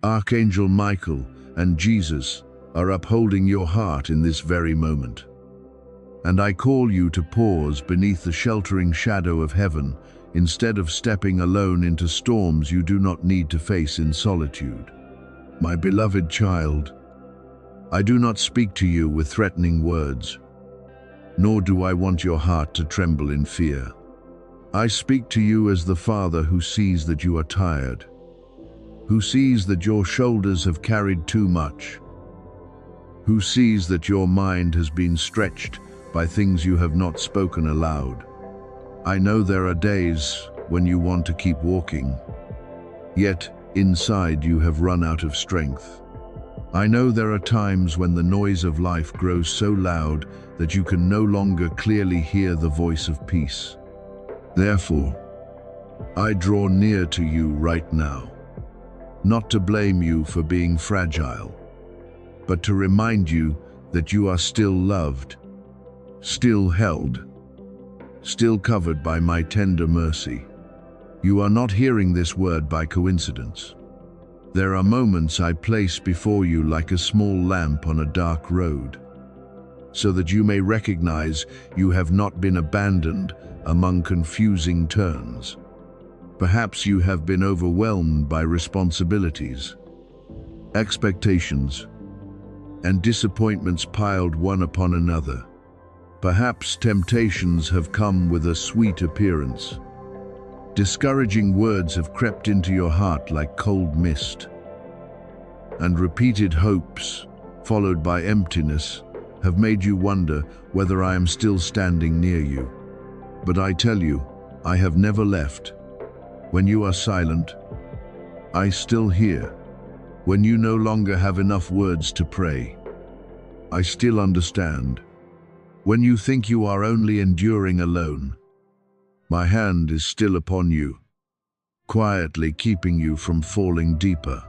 Archangel Michael and Jesus are upholding your heart in this very moment. And I call you to pause beneath the sheltering shadow of heaven instead of stepping alone into storms you do not need to face in solitude. My beloved child, I do not speak to you with threatening words, nor do I want your heart to tremble in fear. I speak to you as the Father who sees that you are tired, who sees that your shoulders have carried too much, who sees that your mind has been stretched by things you have not spoken aloud. I know there are days when you want to keep walking, yet inside you have run out of strength. I know there are times when the noise of life grows so loud that you can no longer clearly hear the voice of peace. Therefore, I draw near to you right now, not to blame you for being fragile, but to remind you that you are still loved, still held, still covered by my tender mercy. You are not hearing this word by coincidence. There are moments I place before you like a small lamp on a dark road, so that you may recognize you have not been abandoned among confusing turns. Perhaps you have been overwhelmed by responsibilities, expectations, and disappointments piled one upon another. Perhaps temptations have come with a sweet appearance. Discouraging words have crept into your heart like cold mist, and repeated hopes, followed by emptiness, have made you wonder whether I am still standing near you. But I tell you, I have never left. When you are silent, I still hear. When you no longer have enough words to pray, I still understand. When you think you are only enduring alone, my hand is still upon you, quietly keeping you from falling deeper.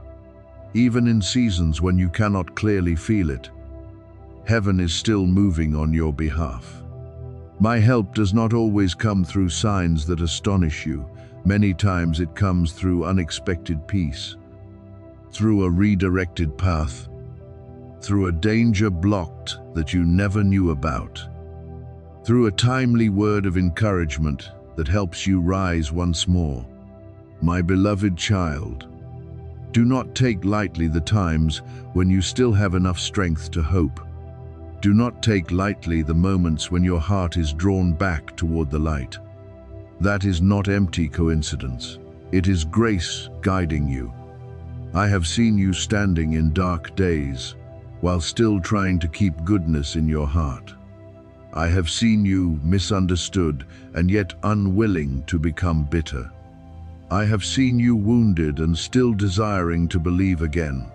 Even in seasons when you cannot clearly feel it, heaven is still moving on your behalf. My help does not always come through signs that astonish you. Many times it comes through unexpected peace, through a redirected path, through a danger blocked that you never knew about, through a timely word of encouragement that helps you rise once more. My beloved child, do not take lightly the times when you still have enough strength to hope. Do not take lightly the moments when your heart is drawn back toward the light. That is not empty coincidence. It is grace guiding you. I have seen you standing in dark days while still trying to keep goodness in your heart. I have seen you misunderstood and yet unwilling to become bitter. I have seen you wounded and still desiring to believe again.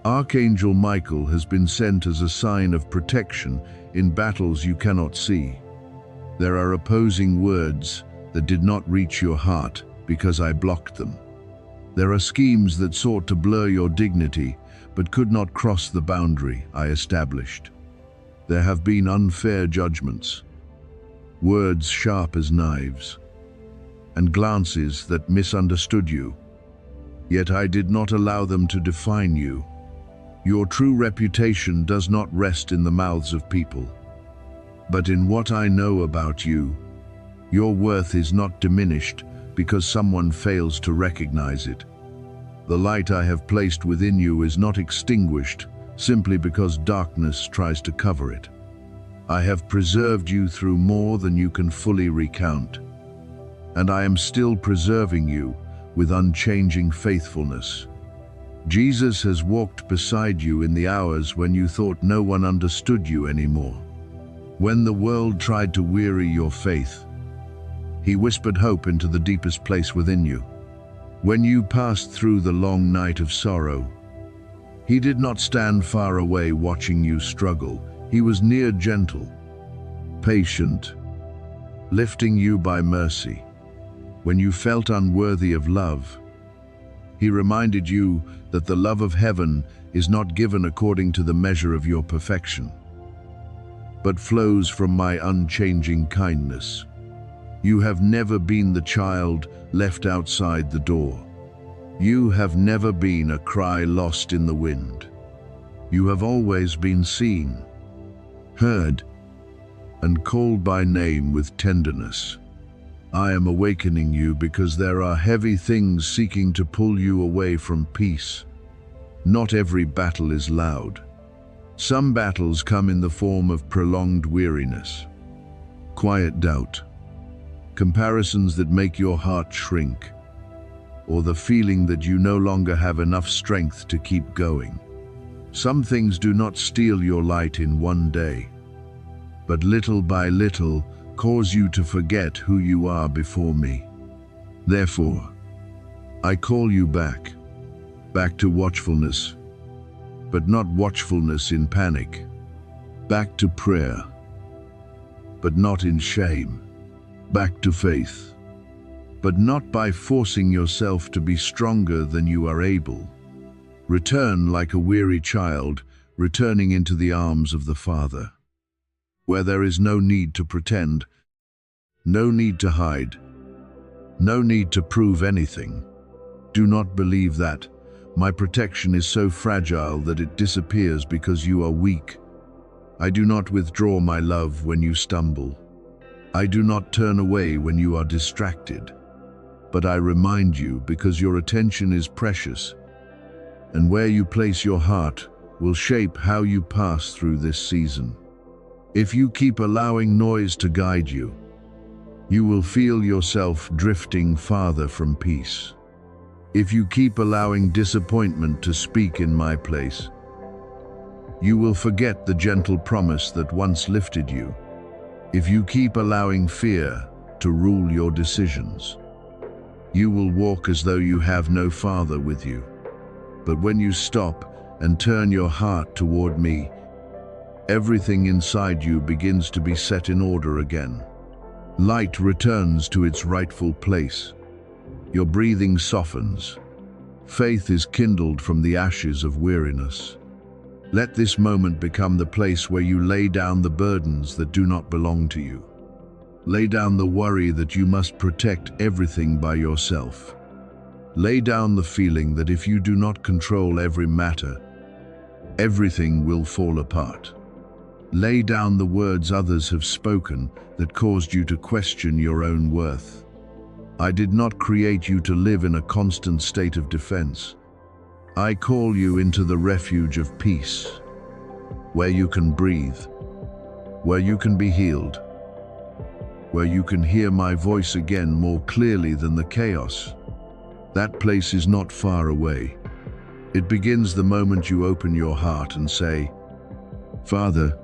Archangel Michael has been sent as a sign of protection in battles you cannot see. There are opposing words that did not reach your heart because I blocked them. There are schemes that sought to blur your dignity but could not cross the boundary I established. There have been unfair judgments, words sharp as knives, and glances that misunderstood you. Yet I did not allow them to define you. Your true reputation does not rest in the mouths of people, but in what I know about you. Your worth is not diminished because someone fails to recognize it. The light I have placed within you is not extinguished simply because darkness tries to cover it. I have preserved you through more than you can fully recount, and I am still preserving you with unchanging faithfulness. Jesus has walked beside you in the hours when you thought no one understood you anymore. When the world tried to weary your faith, He whispered hope into the deepest place within you. When you passed through the long night of sorrow, He did not stand far away watching you struggle. He was near, gentle, patient, lifting you by mercy. When you felt unworthy of love, He reminded you that the love of heaven is not given according to the measure of your perfection, but flows from my unchanging kindness. You have never been the child left outside the door. You have never been a cry lost in the wind. You have always been seen, heard, and called by name with tenderness. I am awakening you because there are heavy things seeking to pull you away from peace. Not every battle is loud. Some battles come in the form of prolonged weariness, quiet doubt, comparisons that make your heart shrink, or the feeling that you no longer have enough strength to keep going. Some things do not steal your light in one day, but little by little cause you to forget who you are before me. Therefore, I call you back to watchfulness, but not watchfulness in panic, back to prayer, but not in shame, back to faith, but not by forcing yourself to be stronger than you are able. Return like a weary child, returning into the arms of the Father, where there is no need to pretend, no need to hide, no need to prove anything. Do not believe that my protection is so fragile that it disappears because you are weak. I do not withdraw my love when you stumble. I do not turn away when you are distracted. But I remind you because your attention is precious, and where you place your heart will shape how you pass through this season. If you keep allowing noise to guide you, you will feel yourself drifting farther from peace. If you keep allowing disappointment to speak in my place, you will forget the gentle promise that once lifted you. If you keep allowing fear to rule your decisions, you will walk as though you have no Father with you. But when you stop and turn your heart toward me, everything inside you begins to be set in order again. Light returns to its rightful place. Your breathing softens. Faith is kindled from the ashes of weariness. Let this moment become the place where you lay down the burdens that do not belong to you. Lay down the worry that you must protect everything by yourself. Lay down the feeling that if you do not control every matter, everything will fall apart. Lay down the words others have spoken that caused you to question your own worth. I did not create you to live in a constant state of defense. I call you into the refuge of peace, where you can breathe, where you can be healed, where you can hear my voice again more clearly than the chaos. That place is not far away. It begins the moment you open your heart and say, Father,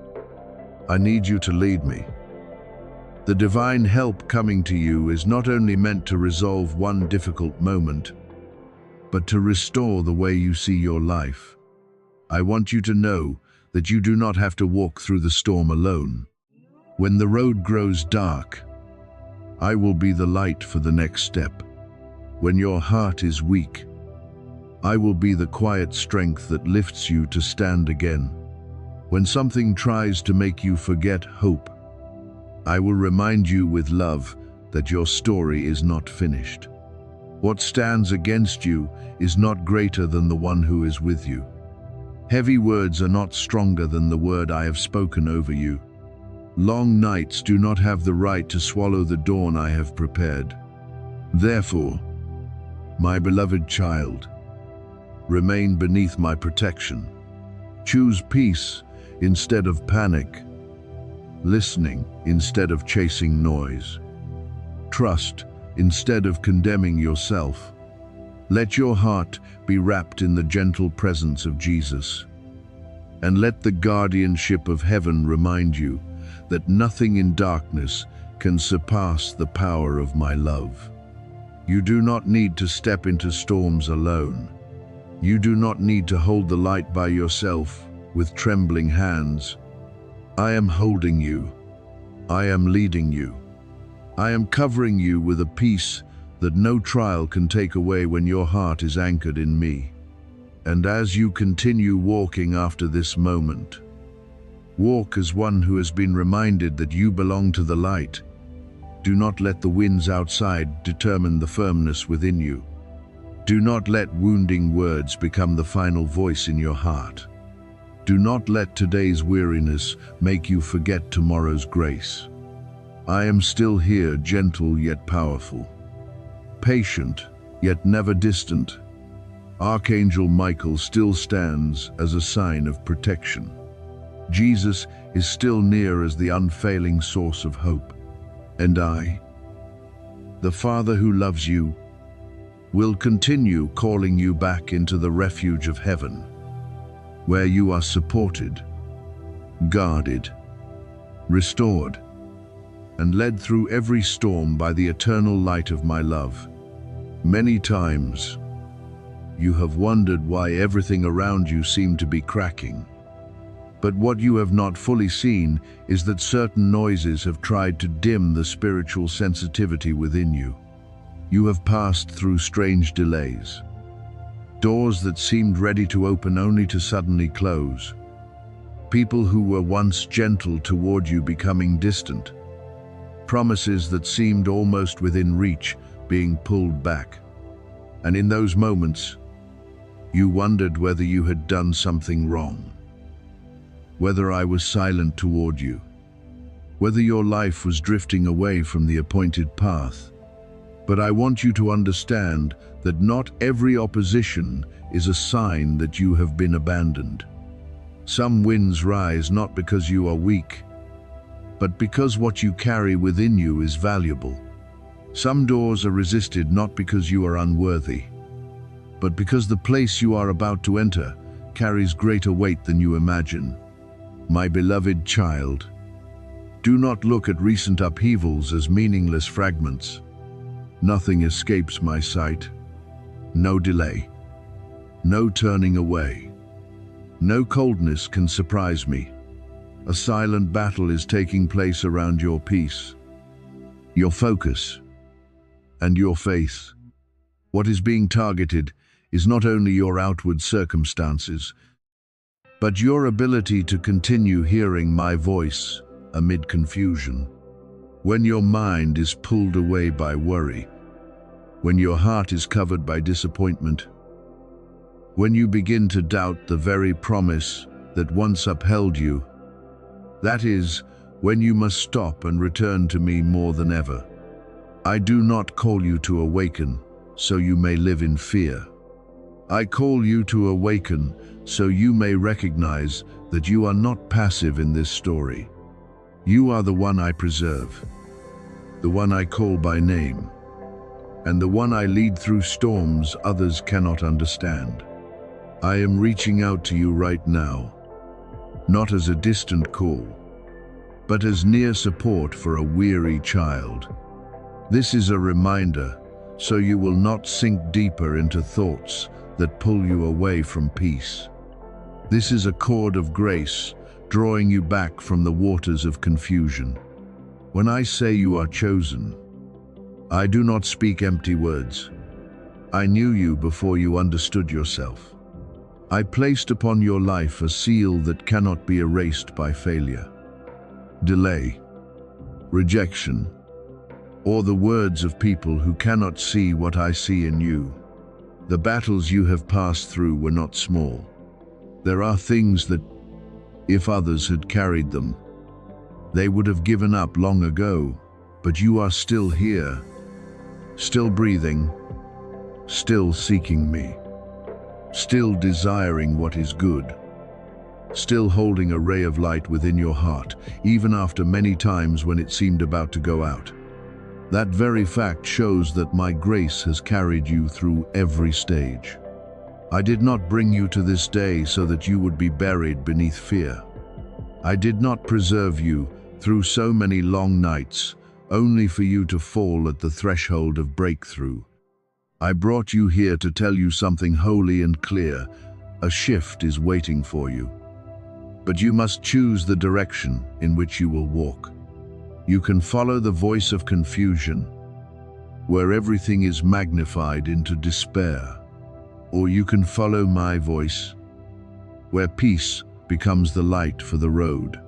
I need you to lead me. The divine help coming to you is not only meant to resolve one difficult moment, but to restore the way you see your life. I want you to know that you do not have to walk through the storm alone. When the road grows dark, I will be the light for the next step. When your heart is weak, I will be the quiet strength that lifts you to stand again. When something tries to make you forget hope, I will remind you with love that your story is not finished. What stands against you is not greater than the one who is with you. Heavy words are not stronger than the word I have spoken over you. Long nights do not have the right to swallow the dawn I have prepared. Therefore, my beloved child, remain beneath my protection. Choose peace instead of panic, listening instead of chasing noise, trust instead of condemning yourself. Let your heart be wrapped in the gentle presence of Jesus, and let the guardianship of heaven remind you that nothing in darkness can surpass the power of my love. You do not need to step into storms alone. You do not need to hold the light by yourself with trembling hands. I am holding you. I am leading you. I am covering you with a peace that no trial can take away when your heart is anchored in me. And as you continue walking after this moment, walk as one who has been reminded that you belong to the light. Do not let the winds outside determine the firmness within you. Do not let wounding words become the final voice in your heart. Do not let today's weariness make you forget tomorrow's grace. I am still here, gentle yet powerful, patient yet never distant. Archangel Michael still stands as a sign of protection. Jesus is still near as the unfailing source of hope. And I, the Father who loves you, will continue calling you back into the refuge of heaven, where you are supported, guarded, restored, and led through every storm by the eternal light of my love. Many times, you have wondered why everything around you seemed to be cracking. But what you have not fully seen is that certain noises have tried to dim the spiritual sensitivity within you. You have passed through strange delays, doors that seemed ready to open only to suddenly close, people who were once gentle toward you becoming distant, promises that seemed almost within reach being pulled back. And in those moments, you wondered whether you had done something wrong, whether I was silent toward you, whether your life was drifting away from the appointed path. But I want you to understand that not every opposition is a sign that you have been abandoned. Some winds rise not because you are weak, but because what you carry within you is valuable. Some doors are resisted not because you are unworthy, but because the place you are about to enter carries greater weight than you imagine. My beloved child, do not look at recent upheavals as meaningless fragments. Nothing escapes my sight. No delay, no turning away, no coldness can surprise me. A silent battle is taking place around your peace, your focus, and your faith. What is being targeted is not only your outward circumstances, but your ability to continue hearing my voice amid confusion. When your mind is pulled away by worry, when your heart is covered by disappointment, when you begin to doubt the very promise that once upheld you, that is when you must stop and return to me more than ever. I do not call you to awaken so you may live in fear. I call you to awaken so you may recognize that you are not passive in this story. You are the one I preserve, the one I call by name, and the one I lead through storms others cannot understand. I am reaching out to you right now, not as a distant call, but as near support for a weary child. This is a reminder, so you will not sink deeper into thoughts that pull you away from peace. This is a cord of grace, drawing you back from the waters of confusion. When I say you are chosen, I do not speak empty words. I knew you before you understood yourself. I placed upon your life a seal that cannot be erased by failure, delay, rejection, or the words of people who cannot see what I see in you. The battles you have passed through were not small. There are things that, if others had carried them, they would have given up long ago, but you are still here, still breathing, still seeking me, still desiring what is good, still holding a ray of light within your heart, even after many times when it seemed about to go out. That very fact shows that my grace has carried you through every stage. I did not bring you to this day so that you would be buried beneath fear. I did not preserve you through so many long nights, only for you to fall at the threshold of breakthrough. I brought you here to tell you something holy and clear. A shift is waiting for you. But you must choose the direction in which you will walk. You can follow the voice of confusion, where everything is magnified into despair. Or you can follow my voice, where peace becomes the light for the road,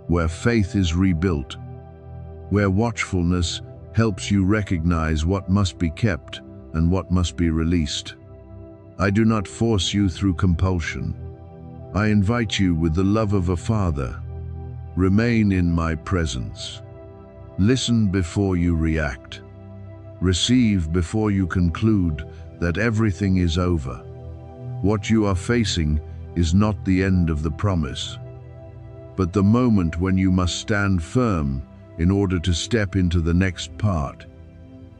where faith is rebuilt, where watchfulness helps you recognize what must be kept and what must be released. I do not force you through compulsion. I invite you with the love of a father. Remain in my presence. Listen before you react. Receive before you conclude that everything is over. What you are facing is not the end of the promise, but the moment when you must stand firm in order to step into the next part.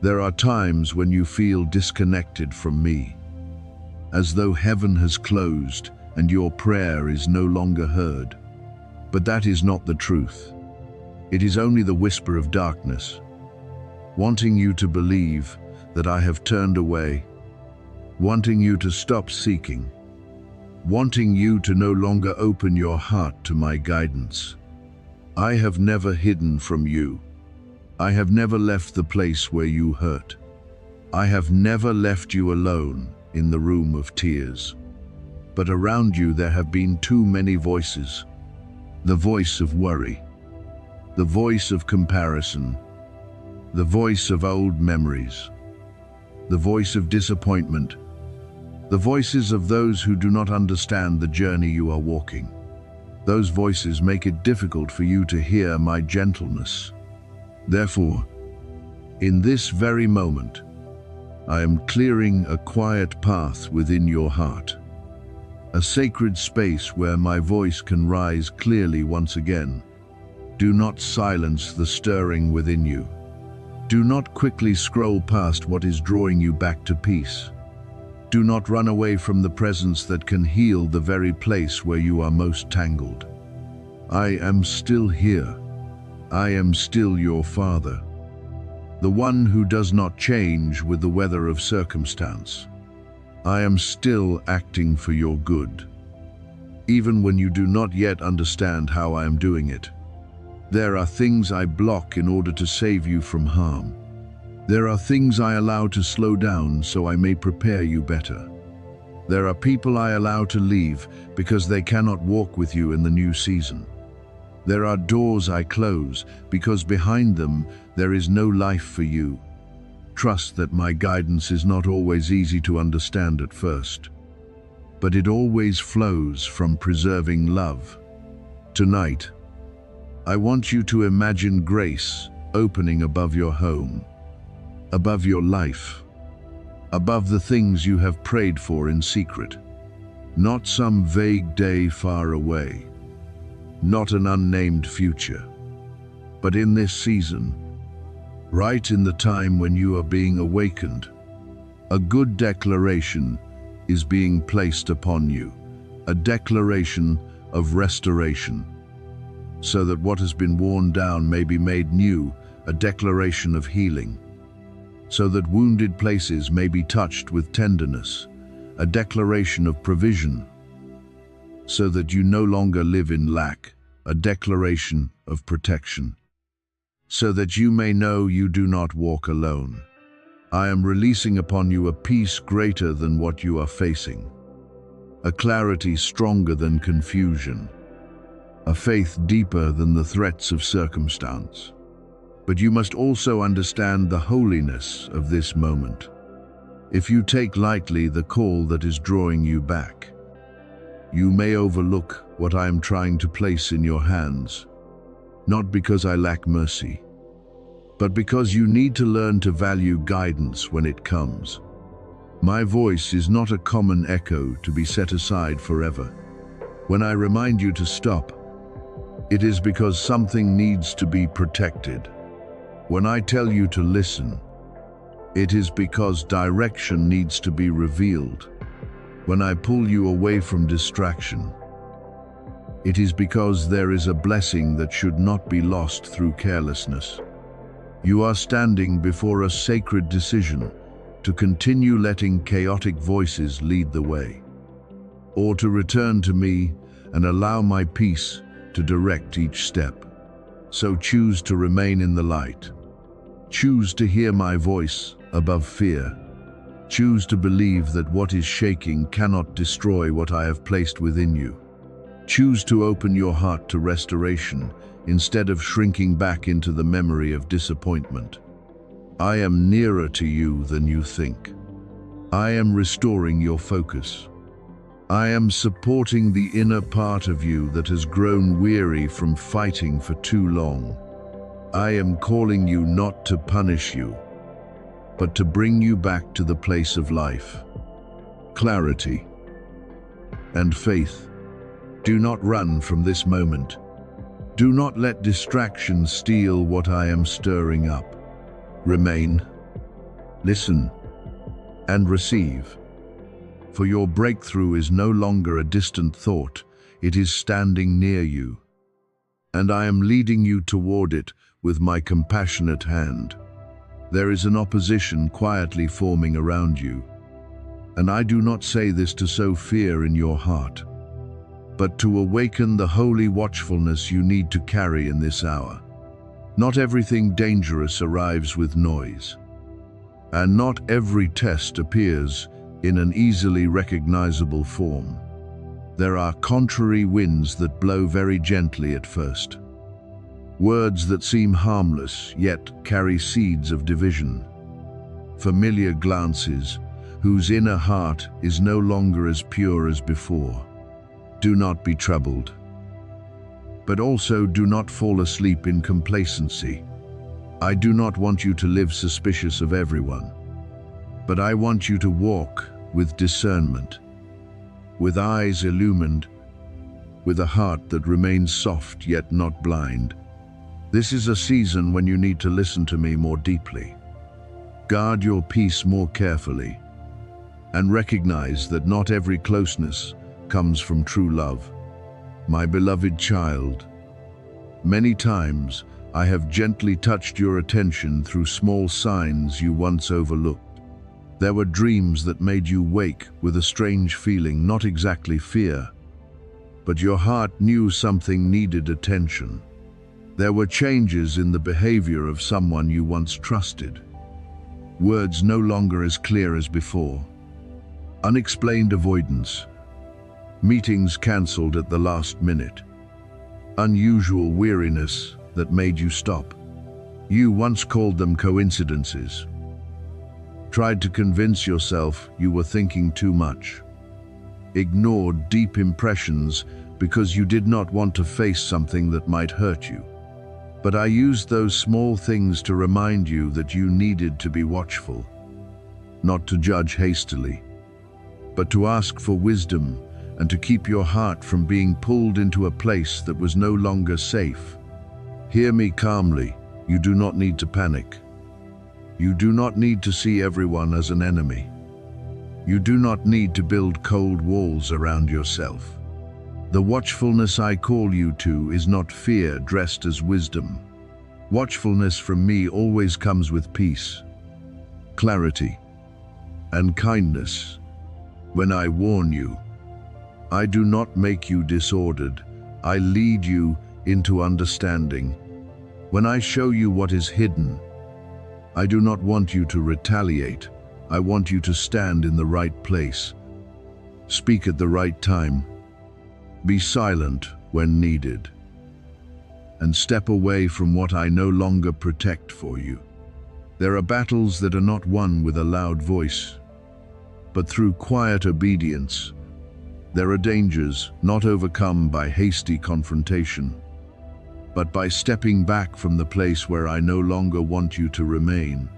There are times when you feel disconnected from me, as though heaven has closed and your prayer is no longer heard. But that is not the truth. It is only the whisper of darkness, wanting you to believe that I have turned away, wanting you to stop seeking, wanting you to no longer open your heart to my guidance. I have never hidden from you. I have never left the place where you hurt. I have never left you alone in the room of tears. But around you there have been too many voices. The voice of worry, the voice of comparison, the voice of old memories, the voice of disappointment, the voices of those who do not understand the journey you are walking. Those voices make it difficult for you to hear my gentleness. Therefore, in this very moment, I am clearing a quiet path within your heart, a sacred space where my voice can rise clearly once again. Do not silence the stirring within you. Do not quickly scroll past what is drawing you back to peace. Do not run away from the presence that can heal the very place where you are most tangled. I am still here. I am still your Father, the one who does not change with the weather of circumstance. I am still acting for your good, even when you do not yet understand how I am doing it. There are things I block in order to save you from harm. There are things I allow to slow down so I may prepare you better. There are people I allow to leave because they cannot walk with you in the new season. There are doors I close because behind them there is no life for you. Trust that my guidance is not always easy to understand at first, but it always flows from preserving love. Tonight, I want you to imagine grace opening above your home, above your life, above the things you have prayed for in secret. Not some vague day far away, not an unnamed future, but in this season, right in the time when you are being awakened, a good declaration is being placed upon you, a declaration of restoration, so that what has been worn down may be made new, a declaration of healing, so that wounded places may be touched with tenderness, a declaration of provision, so that you no longer live in lack, a declaration of protection, so that you may know you do not walk alone. I am releasing upon you a peace greater than what you are facing, a clarity stronger than confusion, a faith deeper than the threats of circumstance. But you must also understand the holiness of this moment. If you take lightly the call that is drawing you back, you may overlook what I am trying to place in your hands, not because I lack mercy, but because you need to learn to value guidance when it comes. My voice is not a common echo to be set aside forever. When I remind you to stop, it is because something needs to be protected. When I tell you to listen, it is because direction needs to be revealed. When I pull you away from distraction, it is because there is a blessing that should not be lost through carelessness. You are standing before a sacred decision to continue letting chaotic voices lead the way, or to return to me and allow my peace to direct each step. So choose to remain in the light. Choose to hear my voice above fear. Choose to believe that what is shaking cannot destroy what I have placed within you. Choose to open your heart to restoration instead of shrinking back into the memory of disappointment. I am nearer to you than you think. I am restoring your focus. I am supporting the inner part of you that has grown weary from fighting for too long. I am calling you not to punish you, but to bring you back to the place of life, clarity, and faith. Do not run from this moment. Do not let distraction steal what I am stirring up. Remain, listen, and receive. For your breakthrough is no longer a distant thought, it is standing near you. And I am leading you toward it with my compassionate hand. There is an opposition quietly forming around you. And I do not say this to sow fear in your heart, but to awaken the holy watchfulness you need to carry in this hour. Not everything dangerous arrives with noise, and not every test appears in an easily recognizable form. There are contrary winds that blow very gently at first. Words that seem harmless, yet carry seeds of division. Familiar glances, whose inner heart is no longer as pure as before. Do not be troubled. But also do not fall asleep in complacency. I do not want you to live suspicious of everyone, but I want you to walk with discernment, with eyes illumined, with a heart that remains soft yet not blind. This is a season when you need to listen to me more deeply. Guard your peace more carefully, and recognize that not every closeness comes from true love. My beloved child, many times I have gently touched your attention through small signs you once overlooked. There were dreams that made you wake with a strange feeling, not exactly fear, but your heart knew something needed attention. There were changes in the behavior of someone you once trusted. Words no longer as clear as before. Unexplained avoidance. Meetings cancelled at the last minute. Unusual weariness that made you stop. You once called them coincidences. Tried to convince yourself you were thinking too much. Ignored deep impressions because you did not want to face something that might hurt you. But I used those small things to remind you that you needed to be watchful, not to judge hastily, but to ask for wisdom and to keep your heart from being pulled into a place that was no longer safe. Hear me calmly. You do not need to panic. You do not need to see everyone as an enemy. You do not need to build cold walls around yourself. The watchfulness I call you to is not fear dressed as wisdom. Watchfulness from me always comes with peace, clarity, and kindness. When I warn you, I do not make you disordered. I lead you into understanding. When I show you what is hidden, I do not want you to retaliate. I want you to stand in the right place, speak at the right time, be silent when needed, and step away from what I no longer protect for you. There are battles that are not won with a loud voice, but through quiet obedience. There are dangers not overcome by hasty confrontation, but by stepping back from the place where I no longer want you to remain.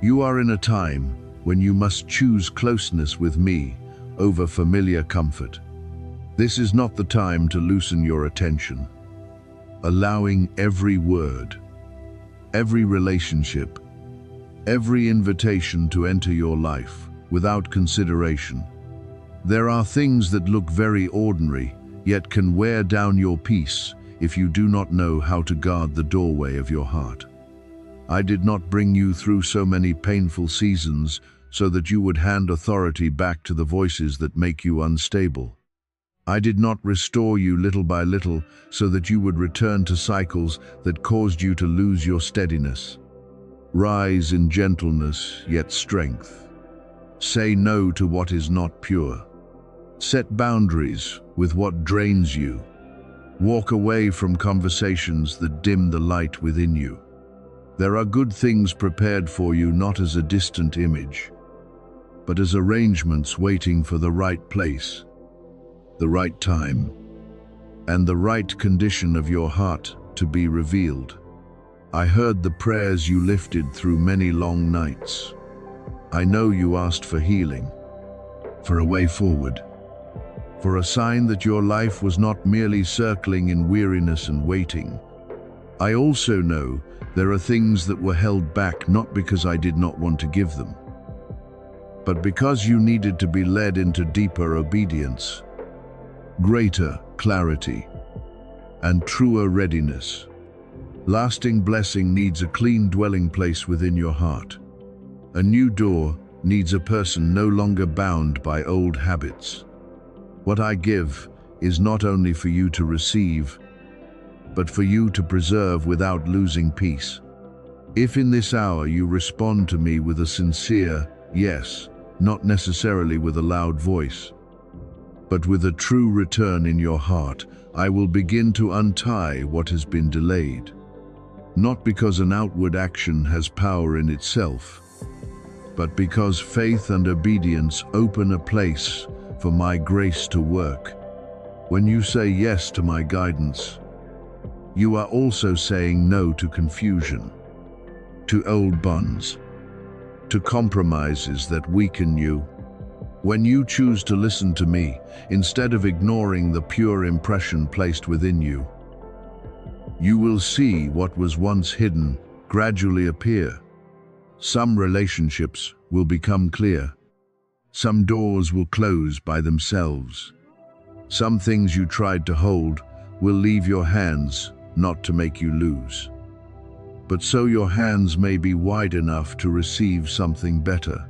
You are in a time when you must choose closeness with me over familiar comfort. This is not the time to loosen your attention, allowing every word, every relationship, every invitation to enter your life without consideration. There are things that look very ordinary, yet can wear down your peace if you do not know how to guard the doorway of your heart. I did not bring you through so many painful seasons so that you would hand authority back to the voices that make you unstable. I did not restore you little by little so that you would return to cycles that caused you to lose your steadiness. Rise in gentleness, yet strength. Say no to what is not pure. Set boundaries with what drains you. Walk away from conversations that dim the light within you. There are good things prepared for you, not as a distant image, but as arrangements waiting for the right place, the right time, and the right condition of your heart to be revealed. I heard the prayers you lifted through many long nights. I know you asked for healing, for a way forward, for a sign that your life was not merely circling in weariness and waiting. I also know there are things that were held back not because I did not want to give them, but because you needed to be led into deeper obedience, greater clarity, and truer readiness. Lasting blessing needs a clean dwelling place within your heart. A new door needs a person no longer bound by old habits. What I give is not only for you to receive, but for you to preserve without losing peace. If in this hour you respond to me with a sincere yes, not necessarily with a loud voice, but with a true return in your heart, I will begin to untie what has been delayed. Not because an outward action has power in itself, but because faith and obedience open a place for my grace to work. When you say yes to my guidance, you are also saying no to confusion, to old bonds, to compromises that weaken you. When you choose to listen to me, instead of ignoring the pure impression placed within you, you will see what was once hidden gradually appear. Some relationships will become clear. Some doors will close by themselves. Some things you tried to hold will leave your hands, not to make you lose, but so your hands may be wide enough to receive something better.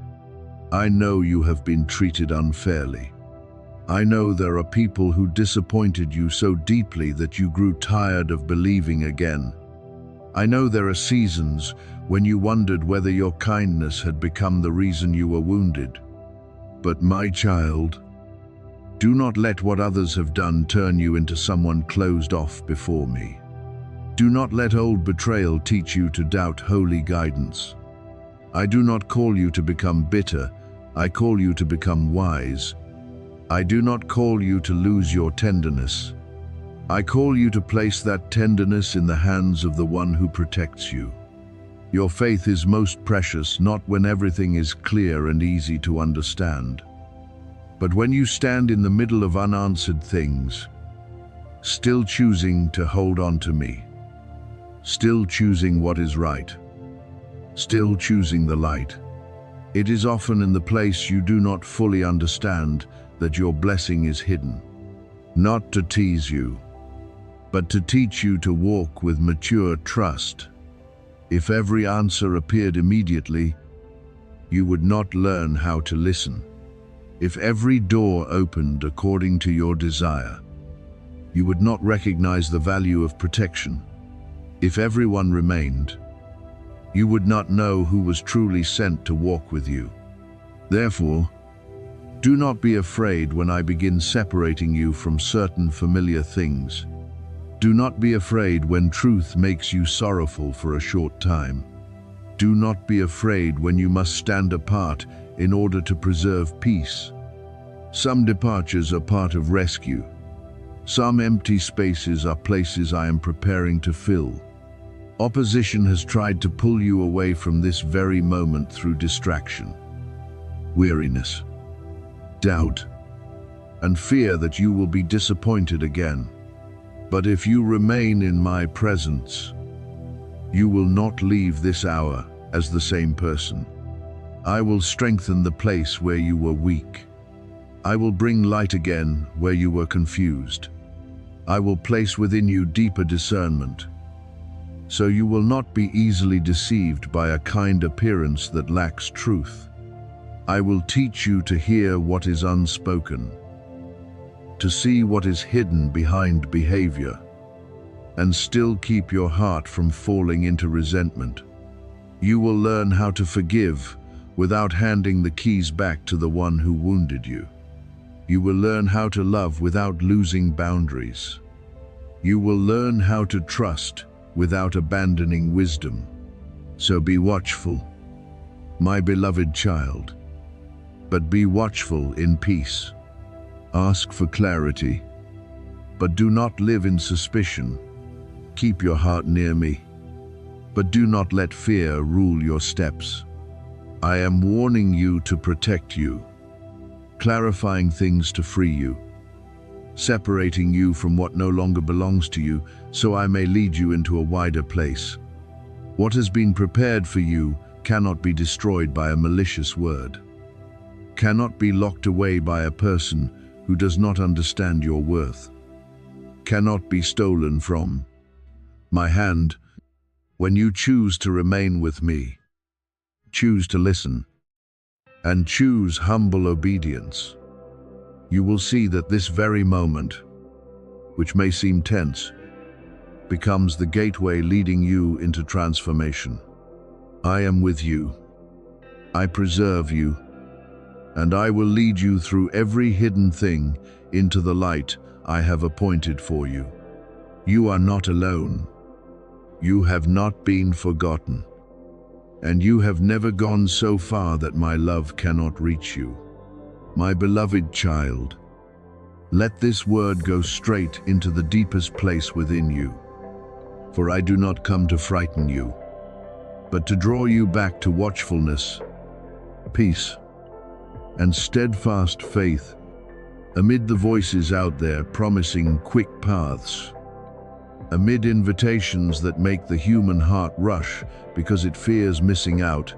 I know you have been treated unfairly. I know there are people who disappointed you so deeply that you grew tired of believing again. I know there are seasons when you wondered whether your kindness had become the reason you were wounded. But my child, do not let what others have done turn you into someone closed off before me. Do not let old betrayal teach you to doubt holy guidance. I do not call you to become bitter, I call you to become wise. I do not call you to lose your tenderness. I call you to place that tenderness in the hands of the one who protects you. Your faith is most precious not when everything is clear and easy to understand, but when you stand in the middle of unanswered things, still choosing to hold on to me, still choosing what is right, still choosing the light. It is often in the place you do not fully understand that your blessing is hidden, not to tease you, but to teach you to walk with mature trust. If every answer appeared immediately, you would not learn how to listen. If every door opened according to your desire, you would not recognize the value of protection. If everyone remained, you would not know who was truly sent to walk with you. Therefore, do not be afraid when I begin separating you from certain familiar things. Do not be afraid when truth makes you sorrowful for a short time. Do not be afraid when you must stand apart in order to preserve peace. Some departures are part of rescue. Some empty spaces are places I am preparing to fill. Opposition has tried to pull you away from this very moment through distraction, weariness, doubt, and fear that you will be disappointed again. But if you remain in my presence, you will not leave this hour as the same person. I will strengthen the place where you were weak. I will bring light again where you were confused. I will place within you deeper discernment, so you will not be easily deceived by a kind appearance that lacks truth. I will teach you to hear what is unspoken, to see what is hidden behind behavior, and still keep your heart from falling into resentment. You will learn how to forgive without handing the keys back to the one who wounded you. You will learn how to love without losing boundaries. You will learn how to trust without abandoning wisdom. So be watchful, my beloved child. but be watchful in peace. Ask for clarity, but do not live in suspicion. Keep your heart near me, but do not let fear rule your steps. I am warning you to protect you, clarifying things to free you, separating you from what no longer belongs to you, so I may lead you into a wider place. What has been prepared for you cannot be destroyed by a malicious word, cannot be locked away by a person who does not understand your worth, cannot be stolen from my hand. When you choose to remain with me, choose to listen, and choose humble obedience, you will see that this very moment, which may seem tense, becomes the gateway leading you into transformation. I am with you. I preserve you, and I will lead you through every hidden thing into the light I have appointed for you. You are not alone. You have not been forgotten, and you have never gone so far that my love cannot reach you. My beloved child, let this word go straight into the deepest place within you, for I do not come to frighten you, but to draw you back to watchfulness, peace, and steadfast faith amid the voices out there promising quick paths, amid invitations that make the human heart rush because it fears missing out.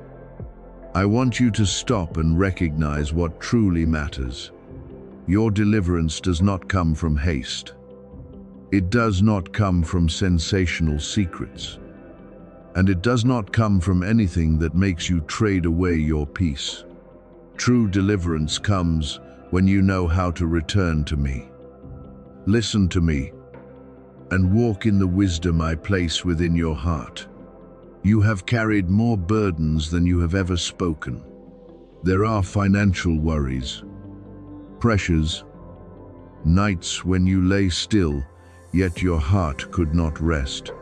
I want you to stop and recognize what truly matters. Your deliverance does not come from haste. It does not come from sensational secrets. And it does not come from anything that makes you trade away your peace. True deliverance comes when you know how to return to me. Listen to me, and walk in the wisdom I place within your heart. You have carried more burdens than you have ever spoken. There are financial worries, pressures, nights when you lay still, yet your heart could not rest,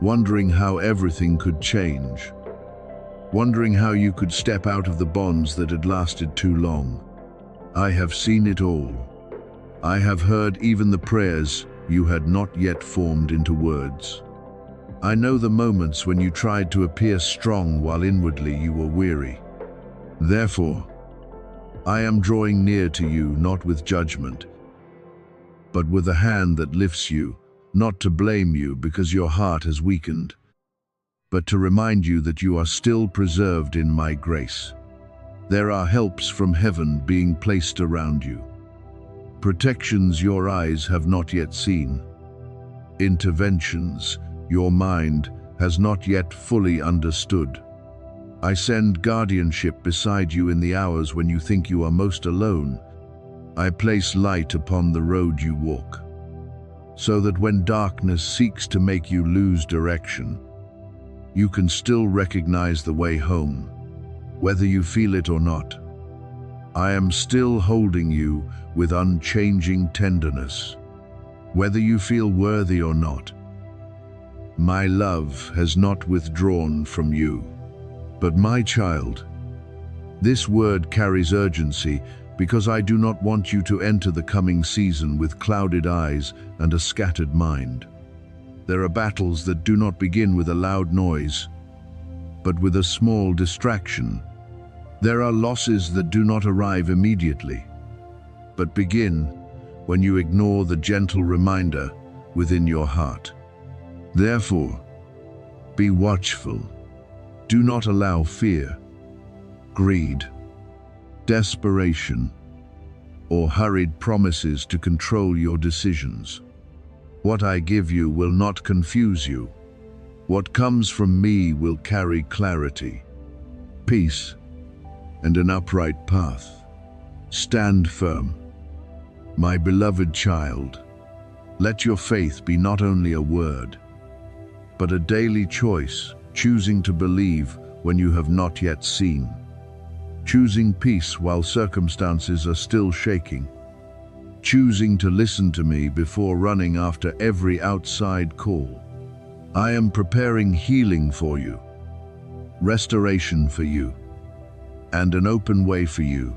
wondering how everything could change, wondering how you could step out of the bonds that had lasted too long. I have seen it all. I have heard even the prayers you had not yet formed into words. I know the moments when you tried to appear strong while inwardly you were weary. Therefore, I am drawing near to you not with judgment, but with a hand that lifts you, not to blame you because your heart has weakened, but to remind you that you are still preserved in my grace. There are helps from heaven being placed around you, protections your eyes have not yet seen, interventions your mind has not yet fully understood. I send guardianship beside you in the hours when you think you are most alone. I place light upon the road you walk, so that when darkness seeks to make you lose direction, you can still recognize the way home, whether you feel it or not. I am still holding you with unchanging tenderness, whether you feel worthy or not. My love has not withdrawn from you. But my child, this word carries urgency because I do not want you to enter the coming season with clouded eyes and a scattered mind. There are battles that do not begin with a loud noise, but with a small distraction. There are losses that do not arrive immediately, but begin when you ignore the gentle reminder within your heart. Therefore, be watchful. Do not allow fear, greed, desperation, or hurried promises to control your decisions. What I give you will not confuse you. What comes from me will carry clarity, peace, and an upright path. Stand firm, my beloved child. Let your faith be not only a word, but a daily choice, choosing to believe when you have not yet seen, choosing peace while circumstances are still shaking, choosing to listen to me before running after every outside call. I am preparing healing for you, restoration for you, and an open way for you.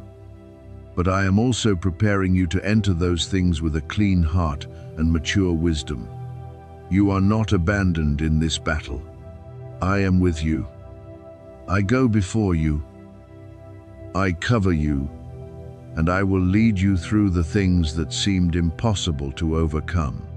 But I am also preparing you to enter those things with a clean heart and mature wisdom. You are not abandoned in this battle. I am with you. I go before you. I cover you, and I will lead you through the things that seemed impossible to overcome.